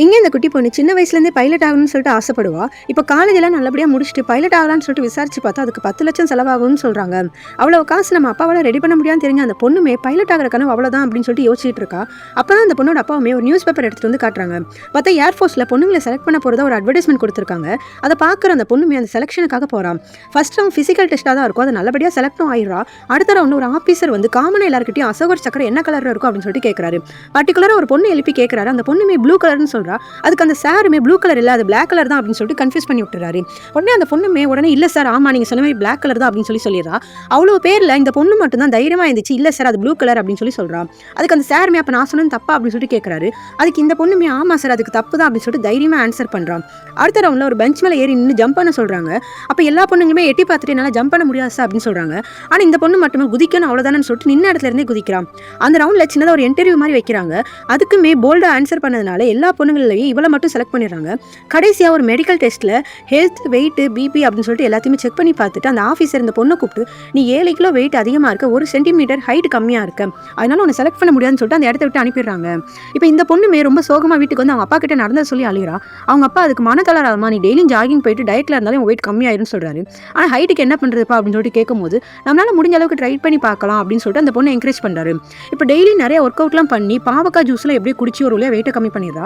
இங்கே இந்த குட்டி பொண்ணு சின்ன வயசுலேருந்தே பைலட் ஆகணும்னு சொல்லிட்டு ஆசைப்படுவா. இப்போ காலேஜெல்லாம் நல்லபடியாக முடிச்சுட்டு பைலட் ஆகலான்னு சொல்லிட்டு விசாரிச்சு பார்த்தா அதுக்கு 10 லட்சம் செலவாகும்னு சொல்கிறாங்க. அவ்வளோ காசு நம்ம அப்பாவால் ரெடி பண்ண முடியாதுன்னு தெரிஞ்ச அந்த பொண்ணுமே பைலட் ஆகிற கனவு அவ்வளோதான் அப்படின்னு சொல்லிட்டு யோசிச்சுட்டு இருக்கா. அப்போ தான் அந்த பொண்ணோட அப்பாவுமே ஒரு நியூஸ் பேப்பர் எடுத்துகிட்டு வந்து காட்டுறாங்க. பார்த்தா ஏர்ஃபோர்ஸில் பொண்ணுங்களை செலக்ட் பண்ண போகிறதா ஒரு அட்வர்டைஸ்மெண்ட் கொடுத்துருக்காங்க. அதை பார்க்குற அந்த பொண்ணுமே அந்த செலெக்ஷனுக்காக போகிறான். ஃபர்ஸ்ட் ரவுண்ட் ஃபிசிக்கல் டெஸ்ட்டாக தான் இருக்கும். அதை நல்லபடியாக செலக்டும் ஆயிடுறா. அடுத்த ரவுண்ட் ஒரு ஆஃபீஸர் வந்து காமனாக எல்லாருக்கிட்டையும் அசோகர் சக்கரம் என்ன கலரில் இருக்கும் அப்படின்னு சொல்லிட்டு கேட்குறாரு. பர்டிகுலராக ஒரு பொண்ணு எழுப்பி கேட்குறாரு. அந்த பொண்ணுமே ப்ளூ கலர்னு சொல்கிறா. அதுக்கு அந்த சாருமே ப்ளூ கலர் இல்லை, அது பிளாக் கலர் தான் அப்படின்னு சொல்லிட்டு கன்ஃபியூஸ் பண்ணி விட்டுறாரு. உடனே அந்த பொண்ணுமே உடனே இல்லை சார், ஆமாம் நீங்கள் சொன்ன மாதிரி பிளாக் கலர் தான் அப்படின்னு சொல்லிடுறா. அவ்வளோ பேரில் இந்த பொண்ணு மட்டும் தான் தைரியமாக இருந்துச்சு, இல்லை சார் அது ப்ளூ கலர் அப்படின்னு சொல்கிறா. அதுக்கு அந்த சாருமே அப்போ நான் சொன்னது தப்பா அப்படின்னு சொல்லிட்டு கேட்குறாரு. அதுக்கு இந்த பொண்ணுமே ஆமாம் சார் அதுக்கு தப்பு தான் அப்படின்னு சொல்லிட்டு தைரியமாக ஆன்சர் பண்ணுறான். அடுத்த ரவுண்டில் ஒரு பெஞ்ச் மேலே ஏறி நின்று ஜம்ப் பண்ண சொல்கிறாங்க. அப்போ எல்லா பொண்ணுங்களுமே எட்டி பார்த்துட்டு என்னால் ஜம்ப் பண்ண முடியாது சார் அப்படின்னு சொல்கிறாங்க. ஆனால் இந்த பொண்ணு மட்டுமே குதிக்கணும் அவ்வளோதானு சொல்லிட்டு நின்ன இடத்துல இருந்தே குதிக்கிறான். அந்த ரவுண்டில் சின்னதாக ஒரு இன்டர்வியூ மாதிரி வைக்கிறாங்க. அதுக்குமே போல்டாக ஆன்சர் பண்ணதுனால எல்லா பொண்ணுங்களையும் இவளை மட்டும் செலக்ட் பண்ணிடுறாங்க. கடைசியாக ஒரு மெடிக்கல் டெஸ்ட்டில் ஹெல்த், வெயிட், பிபி அப்படின்னு சொல்லிட்டு எல்லாத்தையுமே செக் பண்ணி பார்த்துட்டு அந்த ஆஃபீஸர் இந்த பொண்ணை கூப்பிட்டு நீ 7 கிலோ வெயிட் அதிகமாக இருக்க, 1 சென்டிமீட்டர் ஹைட் கம்மியாக இருக்க, அதனால உன்னை செலக்ட் பண்ண முடியாதுன்னு சொல்லிட்டு அந்த இடத்த விட்டு அனுப்பிடுறாங்க. இப்போ இந்த பொண்ணுமே ரொம்ப சோகமாக வீட்டுக்கு வந்து அவங்க அப்பா கிட்ட நடந்த சொல்லி அழுகிறா. அவங்க அப்பா அதுக்கு மனதளராதமா நீ டெய்லியும் ஜாகிங் போயிட்டு டயட்டில் இருந்தாலும் வெயிட் கம்மியாயிருன்னு சொல்கிறாரு. ஆனால் ஹைட்டுக்கு என்ன பண்ணுறதுப்பா அப்படின்னு சொல்லிட்டு கேட்கும்போது நம்மளால முடிஞ்ச அளவுக்கு ட்ரை பண்ணி பார்க்கலாம் அப்படின்னு சொல்லிட்டு அந்த பொண்ணை என்கரேஜ் பண்ணுறாரு. இப்போ டெய்லி நிறைய ஒர்க் அவுட்லாம் பண்ணி பாவக்காய் ஜூஸ்லாம் எப்படியே குடிச்சு ஒரு வழியாக வெயிட்டை கம்மி பண்ணிடுறா.